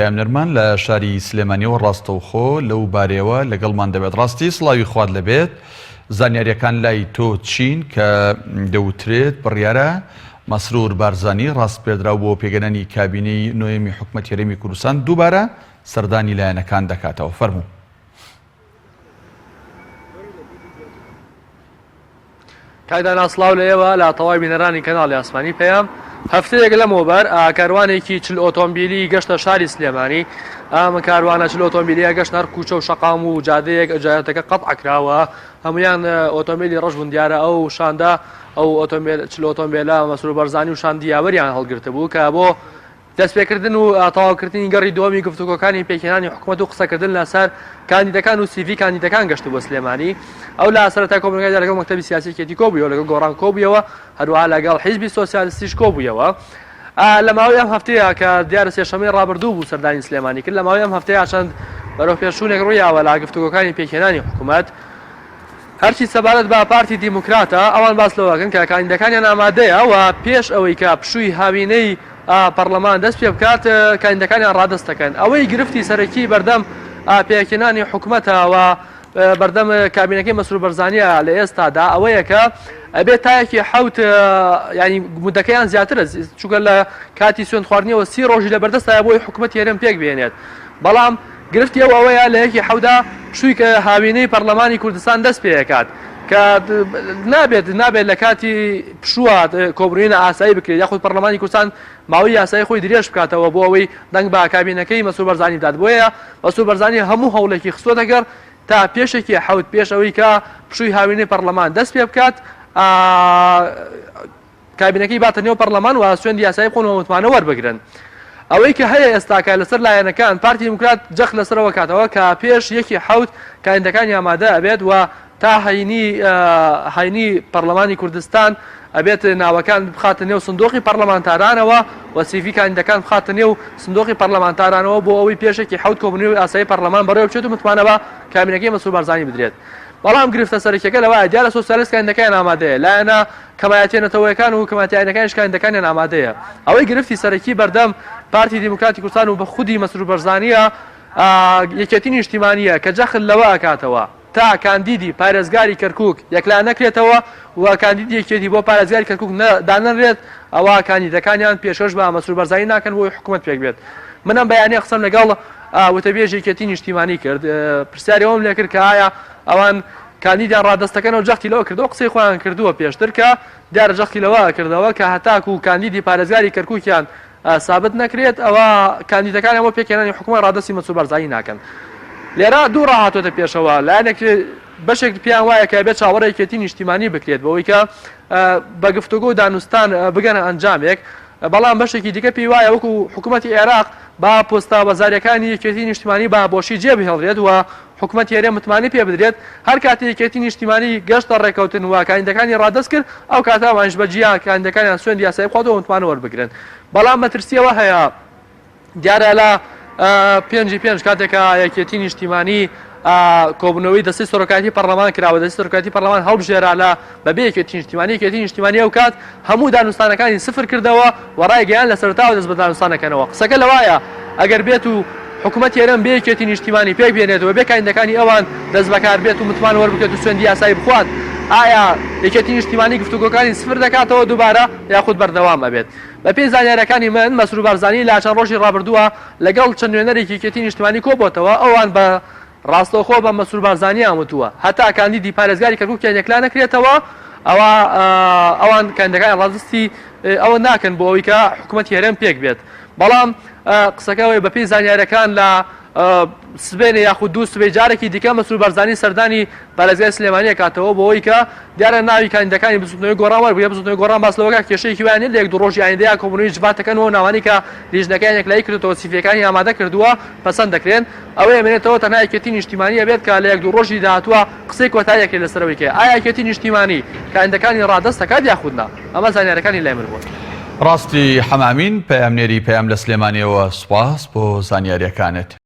ئەمنەرمان لە شاری سلێمانیەوە ڕاستەوخۆ لەو بارەوە لەگەڵمان دەبێت. ڕاستی سڵاوی خوارد لەبێت. زانیاریەکان لای تۆ چین کە دەوترێت بڕیارە مەسرور بارزانی ڕاستپێدرا بۆ پێگەنانی کابینەی نوێمی حکومەتی هەرێمی کوردستان دووبارە سەردانی لایەنەکان دەکاتەوە. فەرموو. کاکدان ئاسڵاو لەیەوە لە تەواوی بینەرانی کەناڵی ئاسمانی پێیان هەفتەیەک لەمەوبەر کاروانێکی چل ئۆتۆمبیلی گەشتە شاری سلێمانی. ئەم کاروانە چل ئۆتۆمبیلیە گەشت هەر کوچە و شەقام و جادەیەک جایەتەکە قەتع کراوە. هەمویان ئۆتۆمبیلی ڕەش بوون دیارە ئەو شاندا ئەو چل ئۆتۆمبیلە مەسرور بەرزانی و شان دیاوەریان هەڵگرتە بوو کە بۆ دەستپێکردن و تەواوکردنی گەڕی دووەمی گفتوگۆکانی پێکهێنانی حکوومەت و قسەکردن لەسەر کاندیدەکان و سیڤی کاندیدەکان گەشت بۆ سلێمانی. ئەو لە سەرەتای کۆبوونەکەی لەگەڵ مەکتەبی سیاسییەتی کۆبوویەوە، لەگەڵ گۆڕان کۆبوویەوە، هەروەها لەگەڵ حیزبی سۆسیالیستیش کۆبوویەوە. لە ماوەی ئەم هەفتەیە کە دیارە سێشەمەی ڕابردوو بوو سەردانی سلێمانی کرد، لە ماوەی ئەم هەفتەیە چەند بەرەو پێشوونێک ڕوویاوە لە گفتوگۆکانی پێکهێنانی حکوومەت. هەرچی سەبارەت بە پارتی دیموکراتە ئەوان باس لەوەکەن کە کاندیدەکانیان ئامادەیە و پێش ئەوەی کە پشووی هاوینەی پەرلەمان دەست پێ بکات کاندیدەکانیان ڕادەست دەکەن. ئەوەی گرفتی سەرەکی بەردەم پێکهێنانی حکوومەتەوە بەردەم کابینەکەی مەسرور بەرزانیە لە ئێستادا ئەوەیە کە ئەبێت تایەکی حەوت ینی مودەکەیان زیاترە، چونکە لە کاتی سوێند خواردنەوە 30 ڕۆژی لە بەردەستایە بۆی حکوومەتی هەرێم پێک بێنێت. بەڵام گرفتی ئەوەیە لە یەکی حەودا پشووی کە هاوینەی پەرلەمانی کوردستان دەست پێکات کە نابێت لە کاتی پشووە کۆبڕینە ئاسایی بکرێت، یاخود پەرلەمانی کوردستان ماوەی یاسایی خۆی درێژ بکاتەوە بۆ ئەوەی دەنگ بە کابینەکەی مەسرور بەرزانی بدات. بۆیە مەسرور بەرزانی هەموو هەوڵێکی خستۆتە گەر تا پێشێکی حەوت پێش ئەوەی کە پشووی هاوینەی پەرلەمان دەست پێ بکات کابینەکەی باتە نێو پەرلەمان و سوێندی یاسایی بخۆن و متمانە وەربگرن. ئەوەی کە هەیە ئێستاکە لەسەر لایەنەکان پارتی دیموکرات جەخ لەسەرەوە کاتەوە کە پێش یەکی حەوت کاندیدەکانی ئامادە ئەبێت و تا هاینی پەرلەمانی کوردستان ئەبێت ناوەکان بخاتە نێو سندۆقی پەرلەمانتارانەوە و سیڤی کاندیدەکان بخاتە نێو سندۆقی پەرلەمانتارانەوە بۆ ئەوەی پێشێکی حەوت کۆبوونەوەی ئاسایی پەرلەمان بەڕێوە بچێت و متمانە بە کابینەکەی مەسرور بەرزانی بدرێت. بەڵام گرفتە سەرەکیەکە لەوایە دیارە سۆسیالیست کاندیدەکانیان ئامادەیە، لایەنە کەمایەتیێنەتەوەیەکان و کەمایەتیەکانیش کاندیدەکانیان ئامادەیە. ئەوەی گرفتی سەرەکی بەردەم پارتی دیموکراتی کوردستان و بە خودی مەسرور بەرزانیە یەکێتی نیشتیمانیە کە جەخت لەوە ئەکاتەوە تا کاندیدی پارێزگاری کەرکووک یەکلا نەکرێتەوە و کاندیدی یەکێتی بۆ پارێزگاری کەرکووک دانەنرێت، ئەوە کاندیدەکانیان پێشەش بە مەسرور بەرزانی ناکەن بۆی حکوومەت پێک بێت. منم بەیانەیە قسەم لەگەڵ وتەبێژی یەکێتی نیشتیمانی کرد، پرسیاری ئەوم لێ کرد کە ئایا ئەوان کاندیدیان ڕادەستەکەنەوە جەختی لەوە کردەوە، قسەی خۆیان کردووە پێشتر کە دیارە جەختی لەوە کردەوە کە هەتاکو و کاندیدی پارێزگاری کەرکووکیان سابت نەکرێت ئەوە کاندیدەکان ئەوە پێکهێنانی حکوومەت ڕادەستی مەسرور بەرزانی ناکەن. لێرە دوو ڕاهاتۆتە پێشەوە، لایەنێک بەشێک پیان وایە کە بێت چاوەڕێ یەکێتی نیشتیمانی بکرێت بەوەی کە بە گفتوگۆ و دانوستان بگەنە ئەنجامێک. بەڵام بەشێکی دیکە پێی وایە وەکو حکوومەتی عێراق با پۆستە بەزاریەکانی یەکێتی نیشتیمانی با بۆشی جێبهێڵرێت و حکوومەتی هەرێم متمانی پێ بدرێت. هەر کاتی یەکێتی نیشتیمانی گەشتە ڕێکەوتن و کاندیدەکانی ڕادەست کرد ئەو کاتەوانش بەجیا کاندیدەکانیان سوێندی یاسایی بخواتەوە و متمانە وەربگرن. بەڵام مەترسیەوە هەیە دیارە لە 5 کاتێکە یەکێتی نیشتیمانی کۆبوونەوەی دەستی سەرۆکایەتی پەرلەمان کراوە، دەستی سەرۆکایەتی پەرلەمان هەڵبژێرا لە بەبێ یەکێتی نیشتیمانی ئەو کات هەموو دانوستانەکانی سفر کردەوە و ڕایگەیان لە سەرتاوە دەست بە دانوستانەکەنەوە. قسەکە لەوایە ئەگەر بێت و حکوومەتی هەرێم بێ یەکێتی نیشتیمانی پێک بێنێتەوە بێ کاندیدەکانی ئەوان دەست بەکار بێت و متمان وەربگرێت و سوێندی یاسایی بخوات، ئایا یەکێتی نیشتیمانی گفتوگۆکانی سفر دەکاتەوە دووبارە یاخود بەردەوام ئەبێت؟ بە پێی زانیاریەکانی من مەسرور بەرزانی لە چەند ڕۆژی ڕابردووە لەگەڵ چەند نوێنەرێکی یەکێتی نیشتیمانی کۆبووەتەوە، ئەوان بە ڕاستەوخۆ بە مەسرور بەرزانی ئاموتووە هەتا کاندیدی پارێزگاری کەرکووکیان یەکلا نەکرێتەوە ئەوان کاندیدەکان ڕادستی ئەوە ناکەن بۆ ئەوەی کە حکوومەتی هەرێم پێک بێت. بەڵام قسەکەوەی بە پێی زانیاریەکان لە سبێنێ یاخود دوو سبەی جارێکی دیکە مەسرور بەرزانی سەردانی پارێزگای سلێمانی کاتەوە بۆ ئەوەی کە دیارە ناوی کاندیدەکانی بزوتنەوەی گۆڕان وەربگرێت. بزوتنەوەی گۆڕان باس لەوەکە کێشەیەکی وایە لە 1-2 ڕۆژی ئایندەیە کۆبوونەوەی جباتەکەن و ناوانی کە لیژنەکەیان یەکلایی کردەوە سیڤیەکانی ئامادە کردووە پەسەند دەکرێن. ئەوەیە ئەمێنێتەوە تەنها یەکێتی نیشتیمانی ئەبێت کە لە 1-2 ڕۆژی داهاتووە قسەی کۆتاییەکێ لەسەرەوەی کە ئایا یەکێتی نیشتیمانی کاندیدەکانی ڕادەست دەکات یاخودنا. ئەمە زانیاریەکانی لای من بوون. ڕاستی حەمامین پەیامنێری پەیام لە سلێمانیەوە سوپاس بۆ زانیاریەکانت.